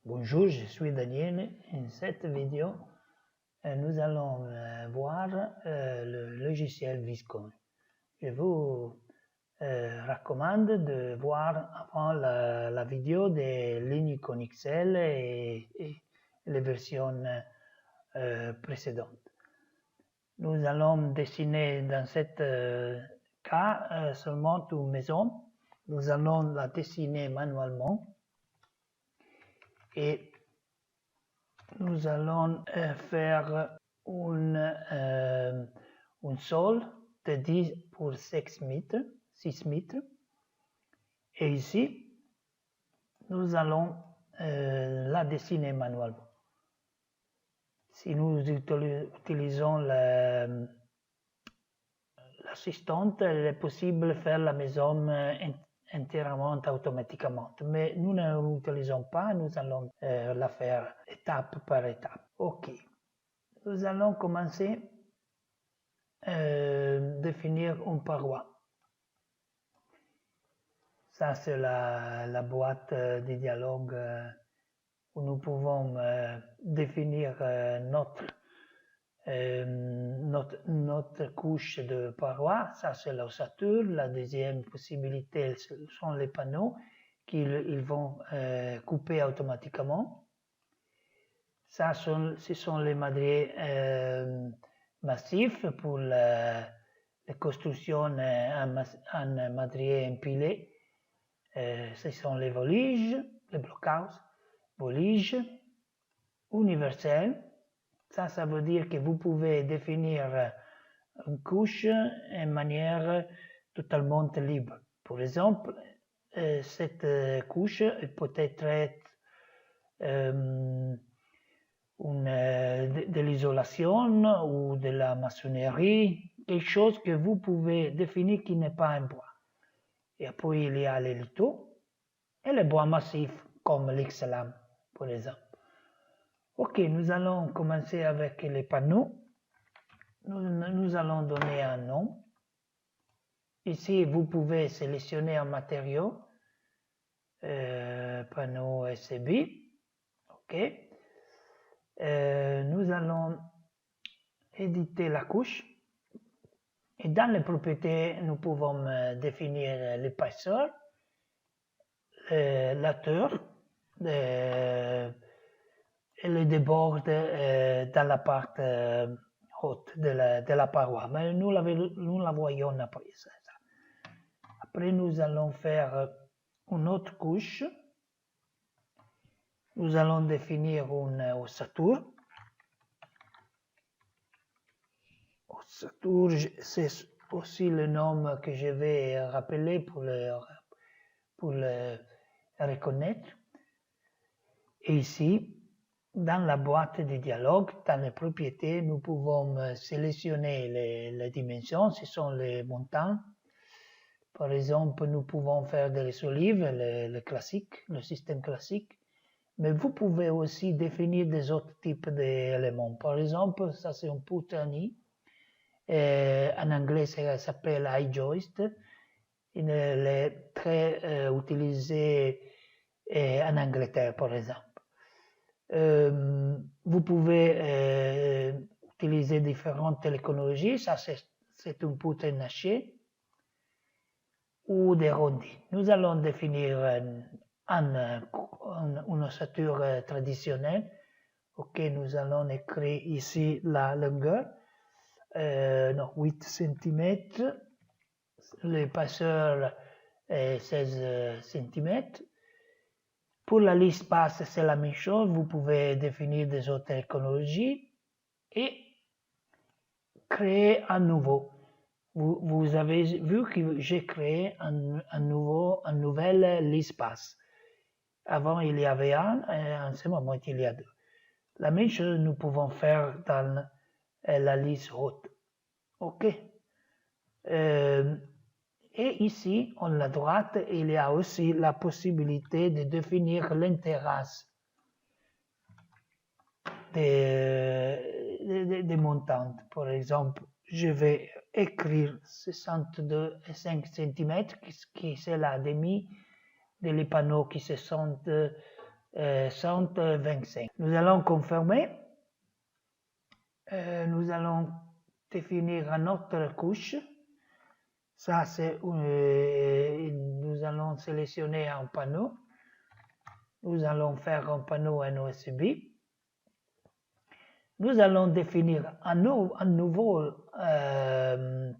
Bonjour, je suis Daniel. In cette vidéo, nous allons voir le logiciel Viscon. Je vous recommande de voir avant la vidéo des lignes con Excel et les versions précédentes. Nous allons dessiner dans ce cas seulement une maison. Nous allons la dessiner manuellement. Et nous allons faire un sol de 10 pour 6 mètres. Et ici, nous allons la dessiner manuellement. Si nous utilisons l'assistante, il est possible de faire la maison entièrement automatiquement. Mais nous ne l'utilisons pas, nous allons la faire étape par étape. Ok, nous allons commencer à définir une paroi. Ça, c'est la boîte de dialogue où nous pouvons définir notre couche de paroi. Ça, c'est l'ossature. La deuxième possibilité, ce sont les panneaux qu'ils vont couper automatiquement. Ça, ce sont les madriers massifs pour la construction en madrier empilé. Ce sont les voliges, les blockhaus, voliges universels. Ça veut dire que vous pouvez définir une couche de manière totalement libre. Par exemple, cette couche peut être de l'isolation ou de la maçonnerie, quelque chose que vous pouvez définir qui n'est pas un bois. Et puis il y a les lithos et les bois massifs comme l'X-lame, par exemple. Ok, nous allons commencer avec les panneaux. Nous allons donner un nom. Ici, vous pouvez sélectionner un matériau, panneau SCB. Ok. Nous allons éditer la couche. Et dans les propriétés, nous pouvons définir l'épaisseur, la hauteur et le débord dans la partie haute de la paroi. Mais nous la voyons après ça. Après, nous allons faire une autre couche. Nous allons définir une ossature. Ossature, c'est aussi le nom que je vais rappeler pour le reconnaître. Et ici, dans la boîte de dialogue, dans les propriétés, nous pouvons sélectionner les dimensions, ce sont les montants. Par exemple, nous pouvons faire des solives, le classique, le système classique. Mais vous pouvez aussi définir des autres types d'éléments. Par exemple, ça c'est un puttani. En anglais, ça s'appelle high joist. Il est très utilisé en Angleterre, par exemple. Vous pouvez utiliser différentes technologies. Ça, c'est un poutre naché ou des rondis. Nous allons définir une ossature traditionnelle. Ok, nous allons écrire ici la longueur. 8 cm. L'épaisseur est 16 cm. Pour la liste basse, c'est la même chose. Vous pouvez définir des autres technologies et créer un nouveau. Vous avez vu que j'ai créé un nouvel liste basse. Avant, il y avait un, et en ce moment, il y a deux. La même chose, nous pouvons faire dans la liste haute. OK. Et ici, en la droite, il y a aussi la possibilité de définir l'intérêt des montantes. Par exemple, je vais écrire 62,5 cm, qui c'est la demi des panneaux qui se sont 125. Nous allons confirmer. Nous allons définir une autre couche. Ça, c'est nous allons sélectionner un panneau. Nous allons faire un panneau NOSB. Nous allons définir un nouveau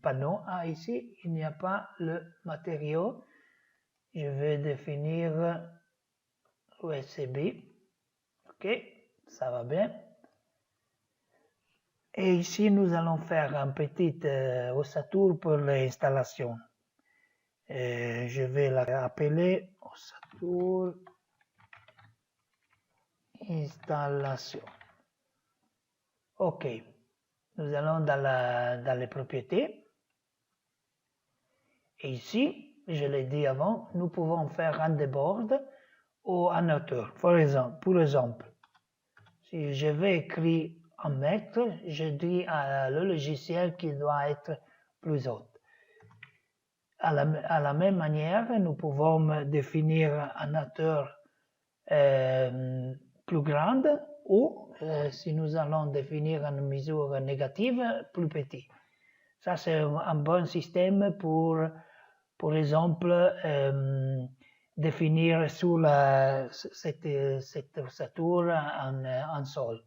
panneau. Ah, ici, il n'y a pas le matériau. Je vais définir USB. OK, ça va bien. Et ici, nous allons faire un petit ossature pour l'installation. Je vais l'appeler ossature installation. OK. Nous allons dans les propriétés. Et ici, je l'ai dit avant, nous pouvons faire un débord ou un hauteur. Pour exemple, si je vais écrire en mètre, je dis à le logiciel qu'il doit être plus haut. À la même manière, nous pouvons définir une hauteur plus grande ou si nous allons définir une mesure négative, plus petit. Ça, c'est un bon système pour exemple, définir sur cette ossature en sol,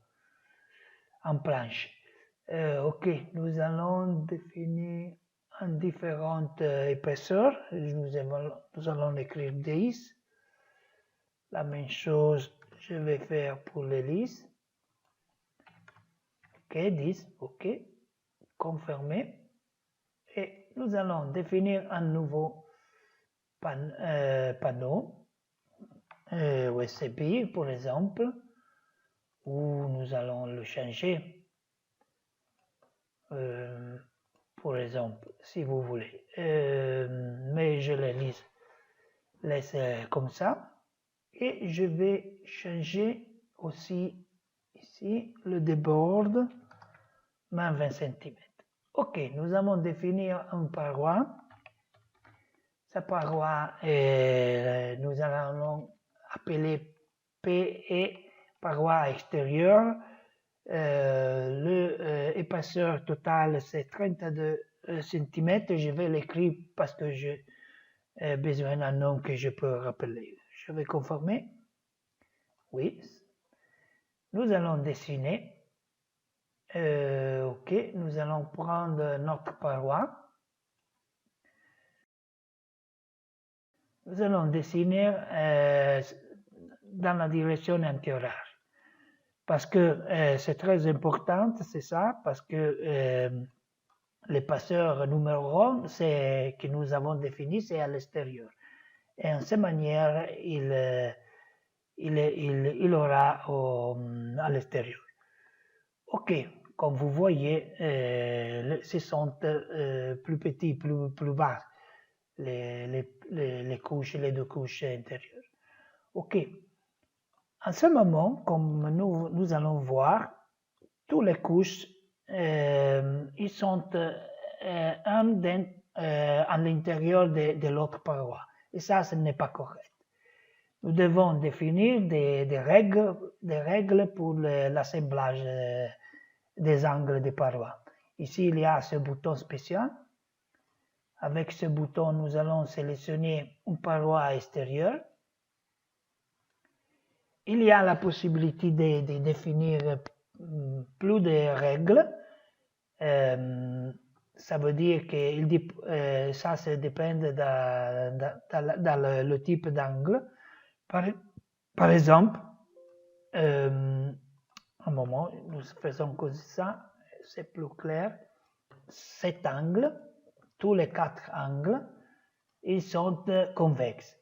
en planche. OK, nous allons définir en différentes épaisseurs. Nous allons écrire 10. La même chose, je vais faire pour l'hélice. OK, 10, OK. Confirmer. Et nous allons définir un nouveau panneau USB, par exemple, où nous allons le changer. Par exemple, si vous voulez. Mais je le laisse comme ça. Et je vais changer aussi ici le débord, même 20 cm. OK, nous allons définir une paroi. Sa paroi, nous allons appeler PE, paroi extérieure. L'épaisseur totale, c'est 32 cm. Je vais l'écrire parce que j'ai besoin d'un nom que je peux rappeler. Je vais conformer. Oui. Nous allons dessiner. OK, nous allons prendre notre paroi. Nous allons dessiner dans la direction antérieure. Parce que c'est très important, c'est ça, parce que l'épaisseur numéro 1 que nous avons défini, c'est à l'extérieur. Et en cette manière, il aura à l'extérieur. OK, comme vous voyez, ce sont plus petits, plus bas, les couches, les deux couches intérieures. OK. En ce moment, comme nous allons voir, toutes les couches, ils sont à l'intérieur de l'autre paroi. Et ça, ce n'est pas correct. Nous devons définir des règles pour l'assemblage des angles des parois. Ici, il y a ce bouton spécial. Avec ce bouton, nous allons sélectionner une paroi extérieure. Il y a la possibilité de définir plus de règles. Ça veut dire que ça dépend dans le type d'angle. Par exemple, un moment, nous faisons comme ça, c'est plus clair. Cet angle, tous les 4 angles, ils sont convexes.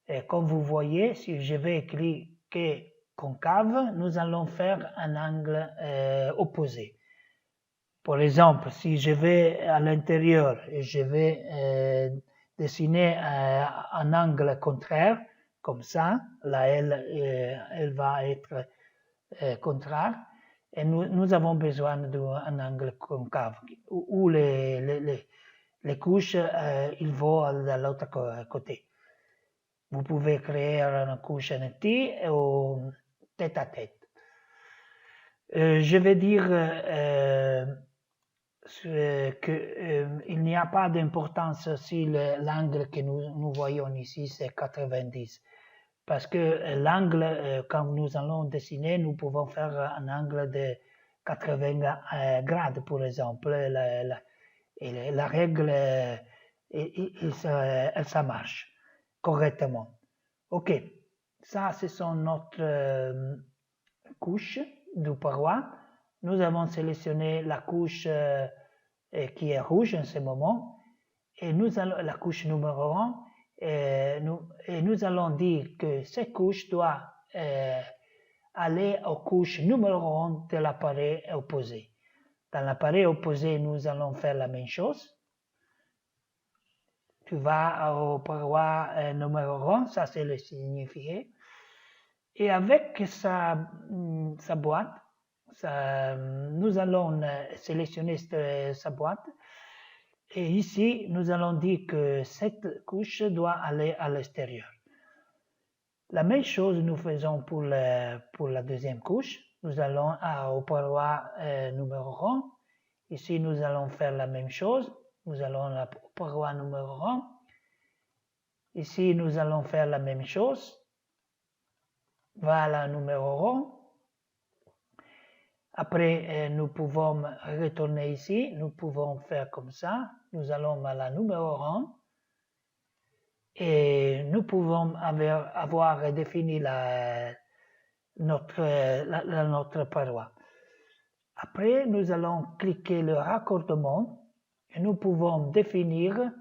Et comme vous voyez, si je vais écrire que concave, nous allons faire un angle opposé. Par exemple, si je vais à l'intérieur et je vais dessiner un angle contraire, comme ça, là elle va être contraire, et nous avons besoin d'un angle concave, où les couches, ils vont de l'autre côté. Vous pouvez créer une couche NFT ou tête à tête. Je vais dire qu'il n'y a pas d'importance si l'angle que nous voyons ici, c'est 90. Parce que l'angle, quand nous allons dessiner, nous pouvons faire un angle de 80 grades, par exemple. La règle, ça marche correctement. Ok, ça, ce sont notre couche de paroi. Nous avons sélectionné la couche qui est rouge en ce moment. Et nous allons, la couche numéro 1, et nous allons dire que cette couche doit aller aux couches numéro 1 de l'appareil opposé. Dans l'appareil opposé, nous allons faire la même chose. Tu vas au paroi numéro 1, ça c'est le signifié. Et avec sa boîte, nous allons sélectionner sa boîte. Et ici, nous allons dire que cette couche doit aller à l'extérieur. La même chose nous faisons pour la deuxième couche. Nous allons au paroi numéro 1. Ici, nous allons faire la même chose. Nous allons au paroi numéro 1. Ici, nous allons faire la même chose. Voilà numéro 1. Après, nous pouvons retourner ici. Nous pouvons faire comme ça. Nous allons à la numéro 1. Et nous pouvons avoir défini notre paroi. Après, nous allons cliquer le raccordement et nous pouvons définir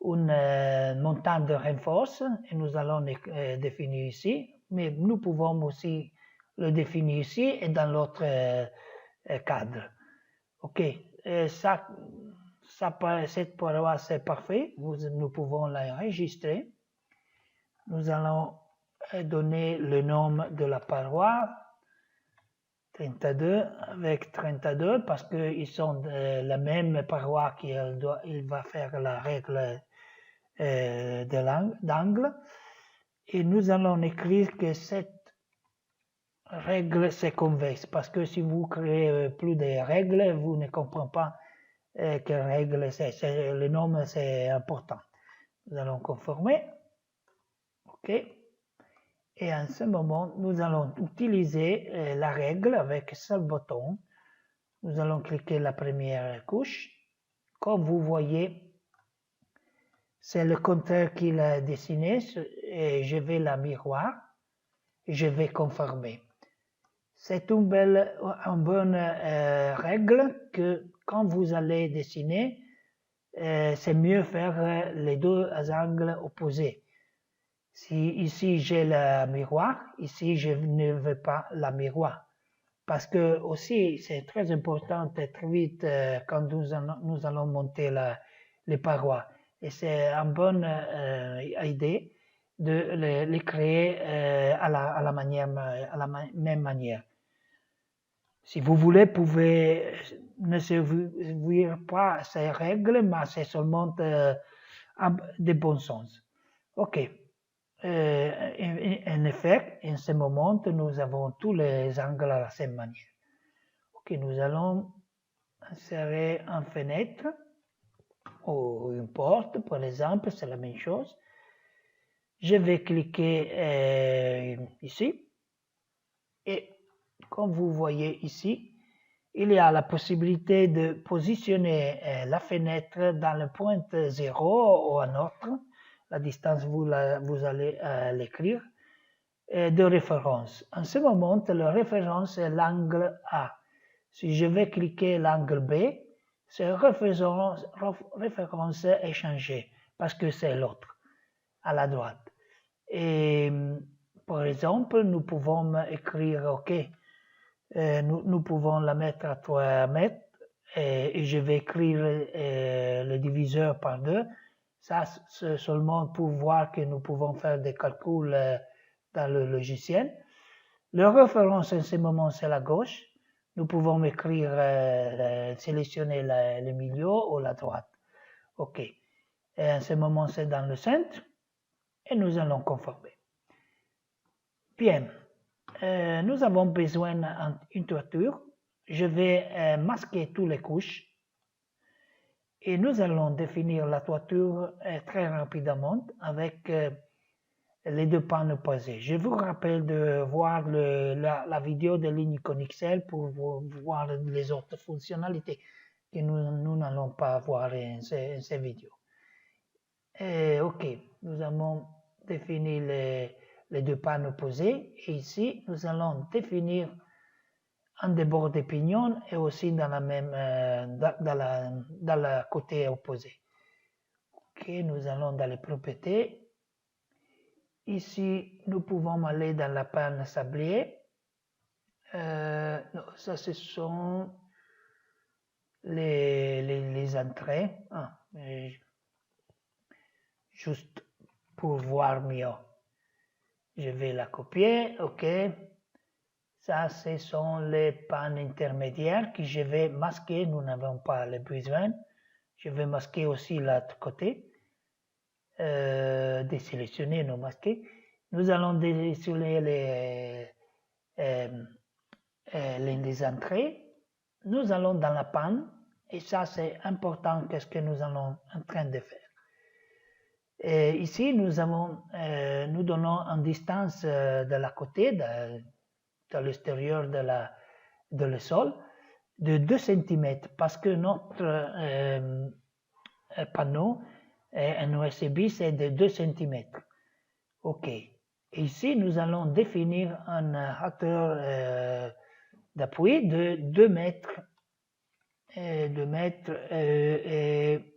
une montagne de renforce et nous allons définir ici, mais nous pouvons aussi le définir ici et dans l'autre cadre. Ok, cette paroi c'est parfait, nous pouvons l'enregistrer. Nous allons donner le nom de la paroi 32 avec 32 parce qu'ils sont la même paroi qu'il va faire la règle d'angle. Et nous allons écrire que cette règle c'est convexe parce que si vous créez plus de règles, vous ne comprenez pas quelle règle c'est. Le nom c'est important. Nous allons conformer. OK. Et en ce moment, nous allons utiliser la règle avec ce bouton. Nous allons cliquer la première couche. Comme vous voyez, c'est le contraire qu'il a dessiné. Et je vais la miroir. Je vais conformer. C'est une bonne règle que quand vous allez dessiner, c'est mieux faire les deux angles opposés. Si ici j'ai le miroir, ici je ne veux pas la miroir. Parce que aussi c'est très important d'être vite quand nous allons monter les parois. Et c'est une bonne idée de les créer à la même manière. Si vous voulez, vous pouvez ne suivre pas ces règles, mais c'est seulement de bon sens. Ok. En effet, en ce moment, nous avons tous les angles à la même manière. Ok, nous allons insérer une fenêtre ou une porte, par exemple, c'est la même chose. Je vais cliquer ici et comme vous voyez ici, il y a la possibilité de positionner la fenêtre dans le point 0 ou un autre. La distance, vous allez l'écrire, de référence. En ce moment, la référence est l'angle A. Si je vais cliquer l'angle B, cette référence est changée parce que c'est l'autre, à la droite. Et par exemple, nous pouvons écrire OK. Nous pouvons la mettre à 3 mètres et je vais écrire le diviseur par 2. Ça, c'est seulement pour voir que nous pouvons faire des calculs dans le logiciel. La référence en ce moment, c'est la gauche. Nous pouvons écrire, sélectionner le milieu ou la droite. OK. Et en ce moment, c'est dans le centre. et nous allons conformer. Bien, nous avons besoin d'une toiture. Je vais masquer toutes les couches et nous allons définir la toiture très rapidement avec les deux pannes opposées. Je vous rappelle de voir la vidéo de Linicon XL pour voir les autres fonctionnalités que nous n'allons pas voir en ces vidéos. Ok, nous avons défini les deux pannes opposées et ici nous allons définir un débord de pignon et aussi dans le côté opposé. Ok, nous allons dans les propriétés. Ici, nous pouvons aller dans la panne sablier. Non, ça, ce sont les entrées. Juste pour voir mieux. Je vais la copier. OK. Ça, ce sont les pannes intermédiaires que je vais masquer. Nous n'avons pas le besoin. Je vais masquer aussi l'autre côté. Désélectionner, non masquer. Nous allons désélectionner les entrées. Nous allons dans la panne. Et ça, c'est important, qu'est-ce que nous allons en train de faire. Et ici, nous donnons une distance de la côté, de l'extérieur de le sol, de 2 cm, parce que notre panneau en USB, c'est de 2 cm. OK. Ici, nous allons définir une hauteur d'appui de 2 mètres, 2 mètres et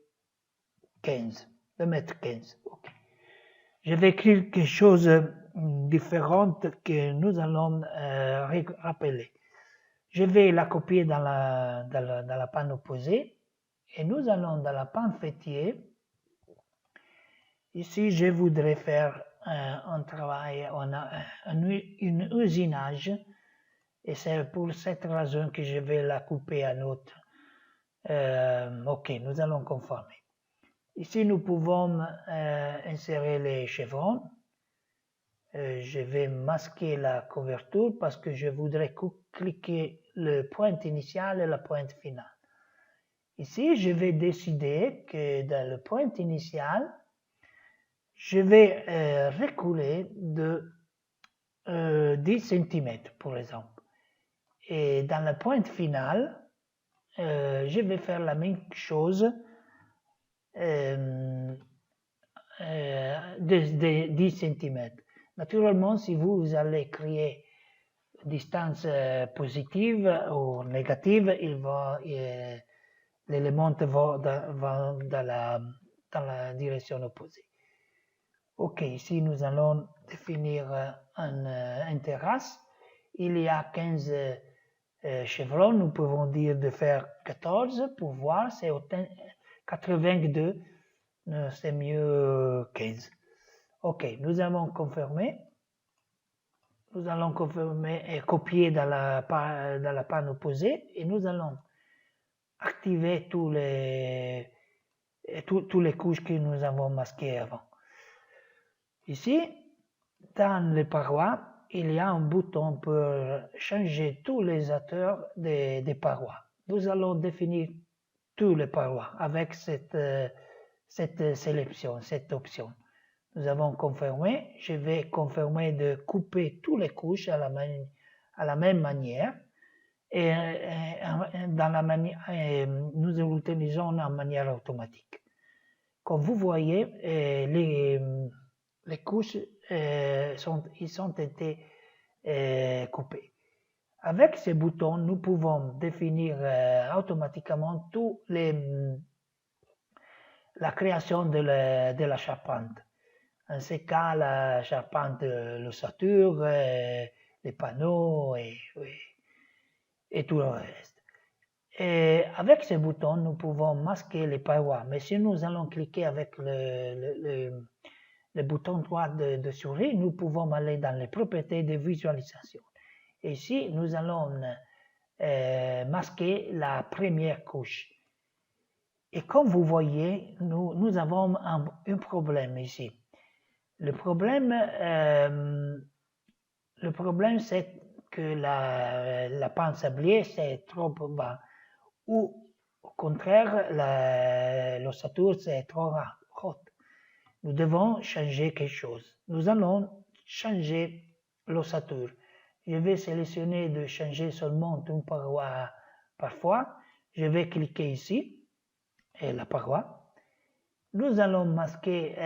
15. 2 mètres 15. Okay. Je vais écrire quelque chose de différent que nous allons rappeler. Je vais la copier dans la panne opposée et nous allons dans la panne fêtier. Ici, je voudrais faire un travail, un usinage et c'est pour cette raison que je vais la couper à notre. Ok, nous allons conformer. Ici, nous pouvons insérer les chevrons. Je vais masquer la couverture parce que je voudrais cliquer le point initial et le point final. Ici, je vais décider que dans le point initial, je vais reculer de 10 cm, par exemple. Et dans le point final, je vais faire la même chose de 10 cm. Naturellement, si vous allez créer distance positive ou négative, l'élément va dans la direction opposée. Ok, ici nous allons définir une terrasse. Il y a 15 chevrons, nous pouvons dire de faire 14 pour voir, c'est 82, c'est mieux 15. Ok, nous allons confirmer. Nous allons confirmer et copier dans la panne opposée et nous allons activer toutes les couches que nous avons masquées avant. Ici, dans les parois, il y a un bouton pour changer tous les hauteurs des parois. Nous allons définir toutes les parois avec cette sélection, cette option. Nous avons confirmé. Je vais confirmer de couper toutes les couches à la même manière. Et nous l'utilisons en manière automatique. Comme vous voyez, les couches ont été coupées. Avec ces boutons, nous pouvons définir automatiquement la création de la charpente. En ce cas, la charpente, l'ossature, les panneaux et tout le reste. Et avec ces boutons, nous pouvons masquer les parois. Mais si nous allons cliquer avec le bouton droit de souris, nous pouvons aller dans les propriétés de visualisation. Et ici, nous allons masquer la première couche. Et comme vous voyez, nous avons un problème ici. Le problème c'est que la pente sablier, c'est trop bas. Ou au contraire, l'ossature, c'est trop haute. Nous devons changer quelque chose. Nous allons changer l'ossature. Je vais sélectionner de changer seulement une paroi par fois. Je vais cliquer ici, et la paroi. Nous allons masquer,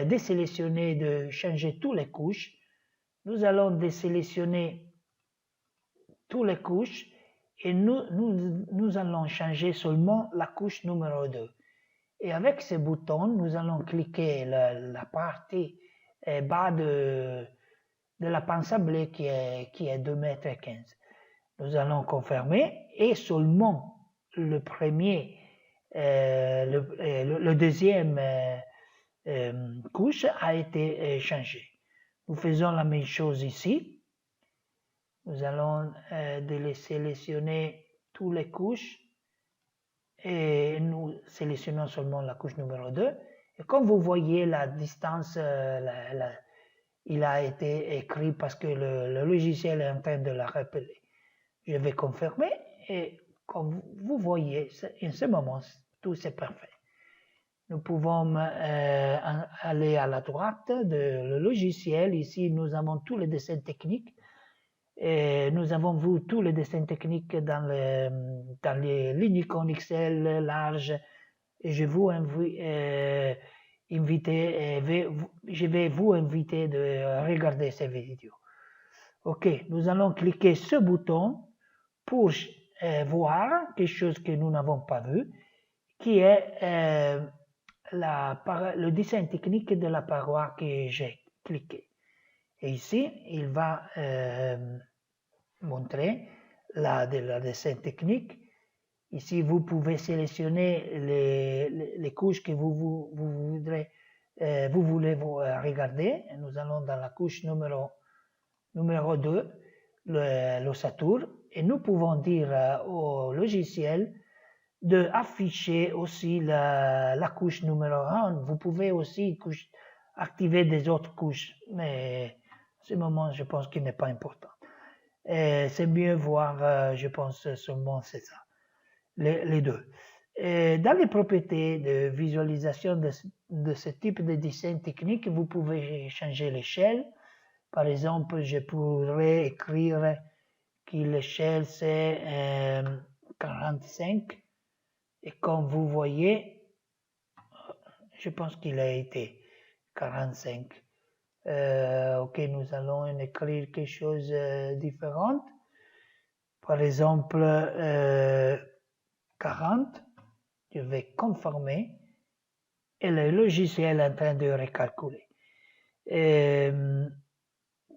désélectionner de changer toutes les couches. Nous allons désélectionner toutes les couches et nous allons changer seulement la couche numéro 2. Et avec ce bouton, nous allons cliquer la partie bas de la pente sablée qui est 2,15 m. Nous allons confirmer et seulement le premier, le deuxième couche a été changé. Nous faisons la même chose ici. Nous allons sélectionner toutes les couches et nous sélectionnons seulement la couche numéro 2. Et comme vous voyez, la distance, il a été écrit parce que le logiciel est en train de la rappeler. Je vais confirmer et comme vous voyez, en ce moment, tout c'est parfait. Nous pouvons aller à la droite de le logiciel. Ici, nous avons tous les dessins techniques. Et nous avons vu tous les dessins techniques dans les Linicon XL large. Et je vous je vais vous inviter de regarder ces vidéos. Ok, nous allons cliquer ce bouton pour voir quelque chose que nous n'avons pas vu, qui est le dessin technique de la paroi que j'ai cliqué. Et ici, il va montrer la dessin technique. Ici, vous pouvez sélectionner les couches que vous voulez regarder. Nous allons dans la couche numéro 2, l'ossature, et nous pouvons dire au logiciel d'afficher aussi la couche numéro 1. Vous pouvez aussi activer des autres couches, mais à ce moment, je pense qu'il n'est pas important. C'est mieux voir, je pense seulement c'est ça, les deux. Et dans les propriétés de visualisation de ce type de dessin technique, vous pouvez changer l'échelle. Par exemple, je pourrais écrire que l'échelle c'est 45. Et comme vous voyez, je pense qu'il a été 45. Ok, nous allons écrire quelque chose de différent. Par exemple, 40. Je vais conformer et le logiciel est en train de recalculer.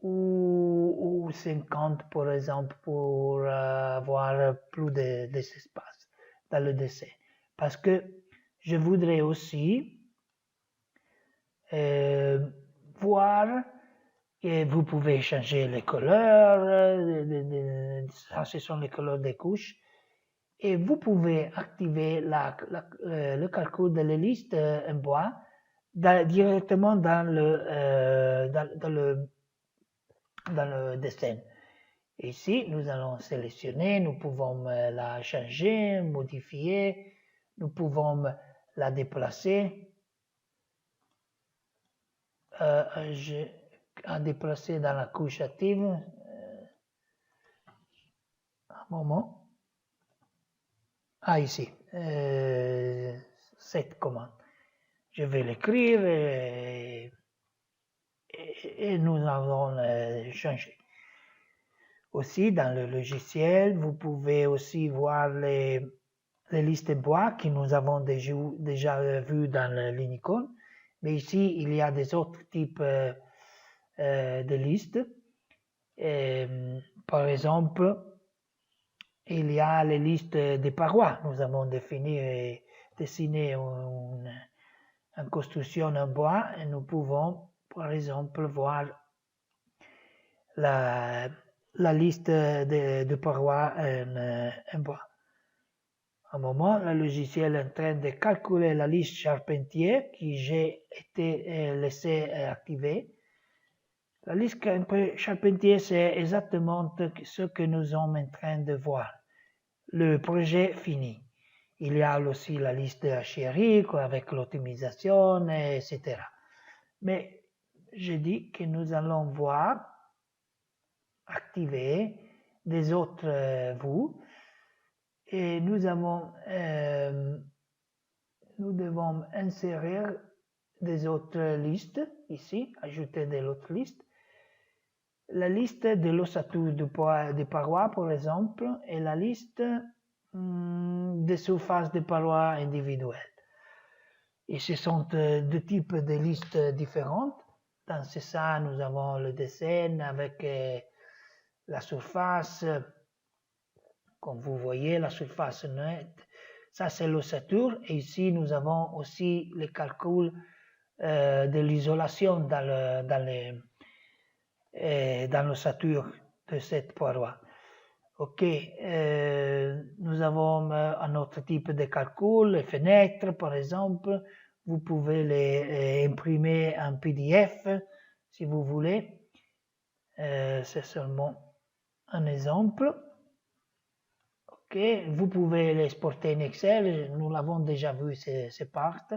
Ou 50 par exemple pour avoir plus d'espace dans le dessin. Parce que je voudrais aussi voir et vous pouvez changer les couleurs, ça ce sont les couleurs des couches, et vous pouvez activer le calcul de la liste en bois directement dans le dessin. Ici, nous allons sélectionner, nous pouvons la changer, modifier, nous pouvons la déplacer. À déplacer dans la couche active. Un moment. Ah, ici. Cette commande. Je vais l'écrire et nous allons changer. Aussi, dans le logiciel, vous pouvez aussi voir les listes bois que nous avons déjà vues dans le Linicon. Mais ici, il y a des autres types de listes. Par exemple, il y a les listes des parois. Nous avons dessiné une construction en bois et nous pouvons, par exemple, voir la liste de parois en bois. un moment, le logiciel est en train de calculer la liste Charpentier que j'ai été laissé activer. La liste Charpentier, c'est exactement ce que nous sommes en train de voir. Le projet fini. Il y a aussi la liste de HRI avec l'optimisation, etc. Mais je dis que nous allons voir activer des autres vues et nous devons insérer des autres listes ici, ajouter des autres listes. La liste de l'ossature des parois, par exemple, et la liste des surfaces de parois individuelles. Et ce sont deux types de listes différentes. Dans ça, nous avons le dessin avec la surface, comme vous voyez, la surface nette. Ça, c'est l'ossature. Et ici, nous avons aussi les calculs de l'isolation dans l'ossature de cette paroi. Ok, nous avons un autre type de calcul, les fenêtres par exemple. Vous pouvez les imprimer en PDF si vous voulez. C'est seulement un exemple. Ok, vous pouvez l'exporter en Excel. Nous l'avons déjà vu, ces parts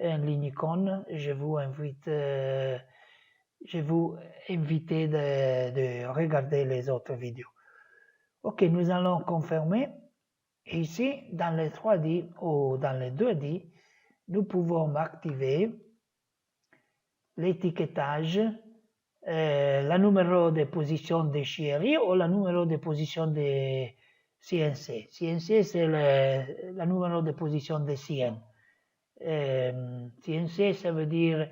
en Linicon. Je vous invite de regarder les autres vidéos. Ok, nous allons confirmer. Et ici, dans les 3D ou dans les 2D, nous pouvons activer l'étiquetage, la numéro de position de HRI ou la numéro de position de CNC. CNC, c'est la numéro de position de CN. CNC, ça veut dire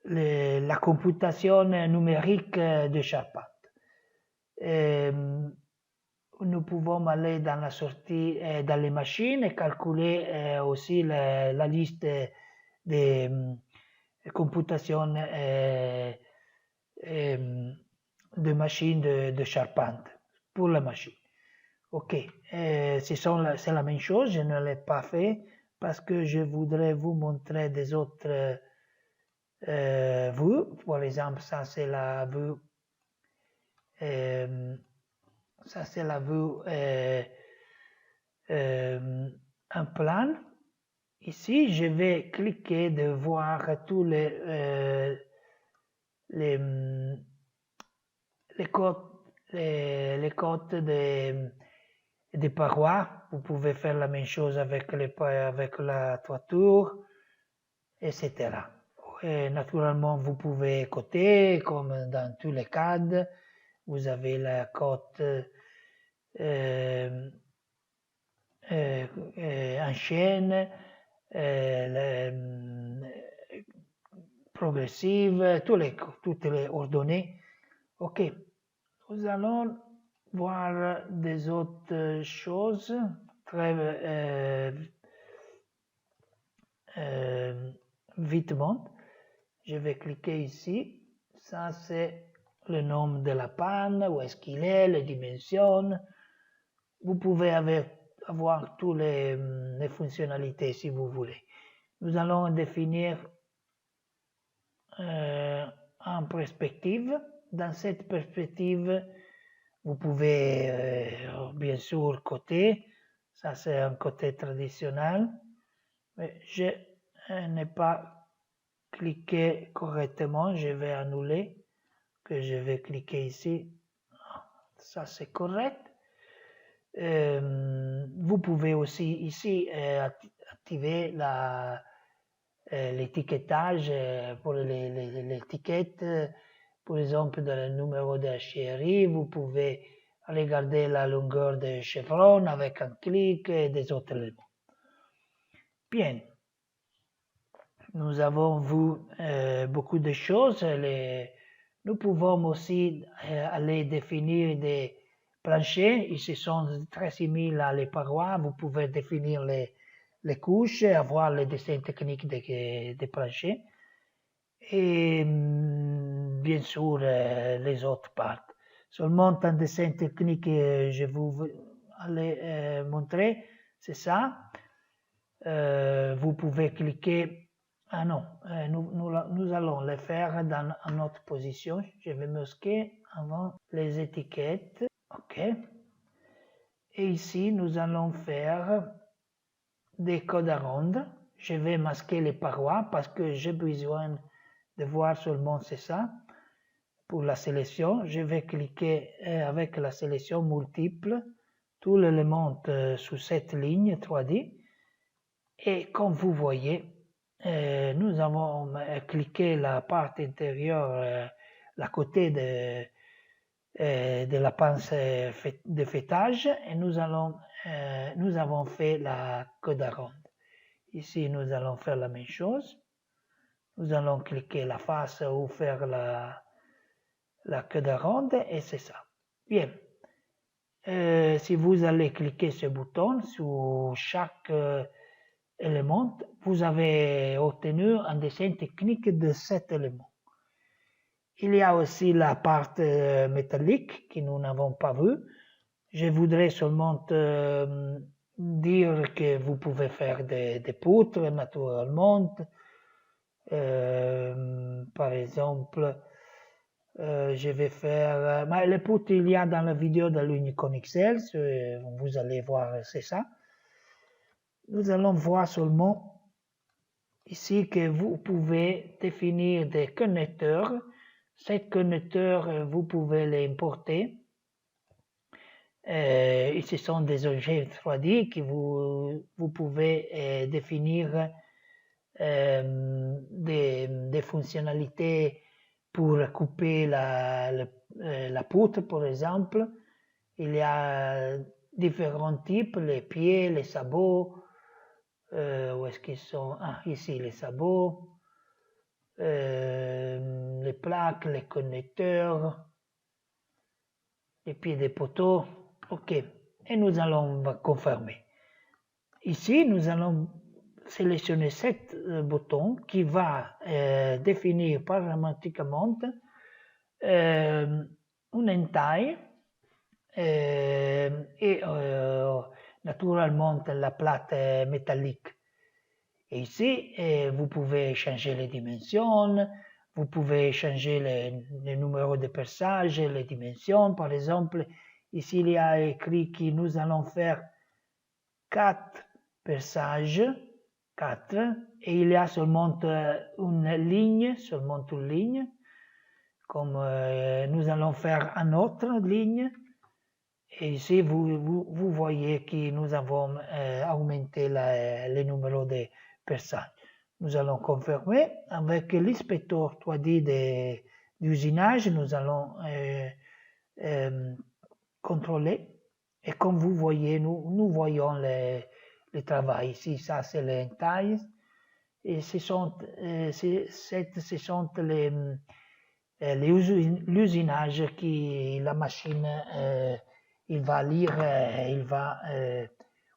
la computation numérique de charpente. Nous pouvons aller dans la sortie, dans les machines et calculer aussi la liste de computation de machines de charpente pour la machine. Ok, c'est la même chose, je ne l'ai pas fait parce que je voudrais vous montrer des autres vues. Par exemple, ça c'est la vue un plan. Ici, je vais cliquer de voir tous les côtes des parois. Vous pouvez faire la même chose avec la toiture, etc. Et naturellement, vous pouvez coter, comme dans tous les cadres. Vous avez la cote en chaîne, progressive, toutes les ordonnées. Ok, nous allons voir des autres choses très vitement. Je vais cliquer ici. Ça, c'est le nom de la panne, où est-ce qu'il est, les dimensions. Vous pouvez avoir toutes les fonctionnalités si vous voulez. Nous allons définir en perspective. Dans cette perspective, vous pouvez bien sûr coter. Ça, c'est un côté traditionnel. Mais je n'ai pas cliqué correctement. Je vais annuler. Que je vais cliquer ici. Ça, c'est correct. Vous pouvez aussi ici activer l'étiquetage pour l'étiquette, par exemple dans le numéro de HRI, vous pouvez regarder la longueur de chevron avec un clic et des autres éléments. Bien, nous avons vu beaucoup de choses. Nous pouvons aussi aller définir des planchers. Ils sont très similaires à les parois. Vous pouvez définir les couches, avoir les dessins techniques des planchers. Et bien sûr, les autres parts. seulement un dessin technique que je vous allez montrer, c'est ça. Vous pouvez cliquer, ah non, nous allons le faire dans une autre position. Je vais masquer avant les étiquettes, ok. Et ici, nous allons faire des codes à rondes. Je vais masquer les parois parce que j'ai besoin de voir seulement c'est ça. Pour la sélection, je vais cliquer avec la sélection multiple, tout l'élément sous cette ligne 3D. Et comme vous voyez, nous avons cliqué la partie intérieure, la côté de la pince de fêtage et nous avons fait la queue de ronde. Ici, nous allons faire la même chose. Nous allons cliquer la face ou faire la queue de ronde et c'est ça. Bien. Si vous allez cliquer ce bouton sur chaque élément, vous avez obtenu un dessin technique de cet élément. Il y a aussi la partie métallique que nous n'avons pas vue. Je voudrais seulement dire que vous pouvez faire des poutres naturellement. Par exemple, je vais faire... les poutres, il y a dans la vidéo de l'Unicon XL, vous allez voir, c'est ça. Nous allons voir seulement ici que vous pouvez définir des connecteurs. Ces connecteurs, vous pouvez les importer. Ce sont des objets 3D que vous pouvez définir des fonctionnalités pour couper la poutre, par exemple. Il y a différents types, les pieds, les sabots. Où est-ce qu'ils sont? Ah, ici, les sabots. Les plaques, les connecteurs, les pieds des poteaux. OK. Et nous allons confirmer. Ici, nous allons sélectionner cet bouton qui va définir paramétriquement une taille et naturellement la plate métallique. Et ici, vous pouvez changer les dimensions, vous pouvez changer les numéros de perçage, les dimensions. Par exemple, ici, il y a écrit que nous allons faire 4 perçages, 4, et il y a seulement une ligne, comme nous allons faire une autre ligne. Et ici, vous voyez que nous avons augmenté les numéros de perçage. Nous allons confirmer avec l'inspecteur 3D d'usinage, nous allons contrôler. Et comme vous voyez, nous voyons le travail. Ici, ça c'est l'entaille. Et ce sont l'usinage que la machine il va lire, il va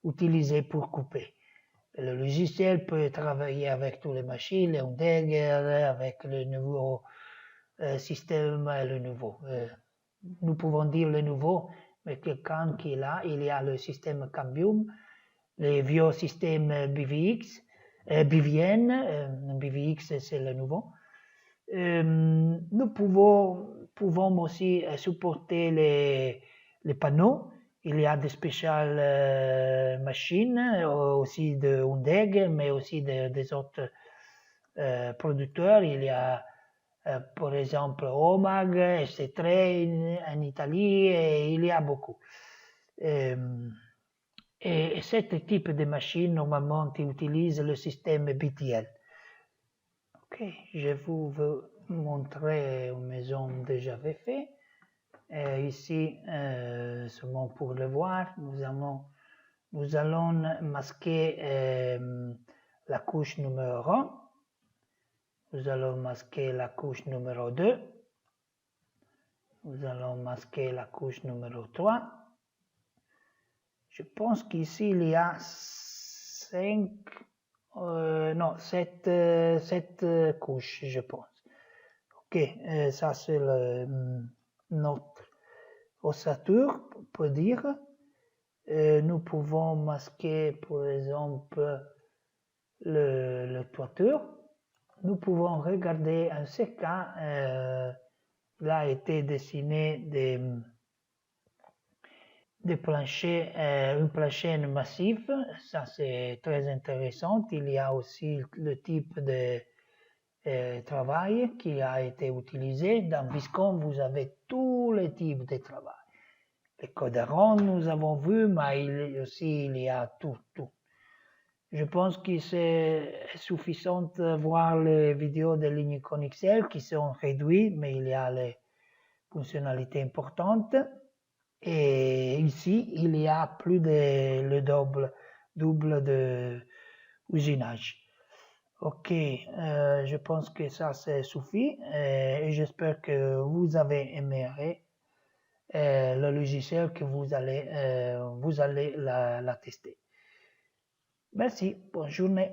utiliser pour couper. Le logiciel peut travailler avec toutes les machines, les Dagger, avec le nouveau système, le nouveau. Nous pouvons dire le nouveau, mais quelqu'un qui est là, il y a le système Cambium, le vieux système BVX, BVN, BVX c'est le nouveau. Nous pouvons aussi supporter les panneaux. Il y a des spéciales machines, aussi de Undeg, mais aussi des autres producteurs. Il y a par exemple Omag, SC3 en Italie, et il y a beaucoup. Et ce type de machine, normalement, utilise le système BTL. Ok, je vous veux montrer une maison déjà faite. Ici, seulement pour le voir, nous allons masquer la couche numéro 1. Nous allons masquer la couche numéro 2. Nous allons masquer la couche numéro 3. Je pense qu'ici, il y a 7 couches, je pense. Ok, ça c'est notre ossature, pour dire. Nous pouvons masquer, par exemple, le toiture. Nous pouvons regarder en ce cas, il a été dessiné des planchers, une plancher massif, ça c'est très intéressant. Il y a aussi le type de travail qui a été utilisé. Dans Viscom, vous avez tous les types de travail. Les coderons, nous avons vu, mais il y a tout. Je pense que c'est suffisant de voir les vidéos de l'Unicon XL qui sont réduites, mais il y a les fonctionnalités importantes. Et ici, il y a plus de le double de usinage. Ok, je pense que ça suffit et j'espère que vous avez aimé le logiciel que vous allez la tester. Merci, bonne journée.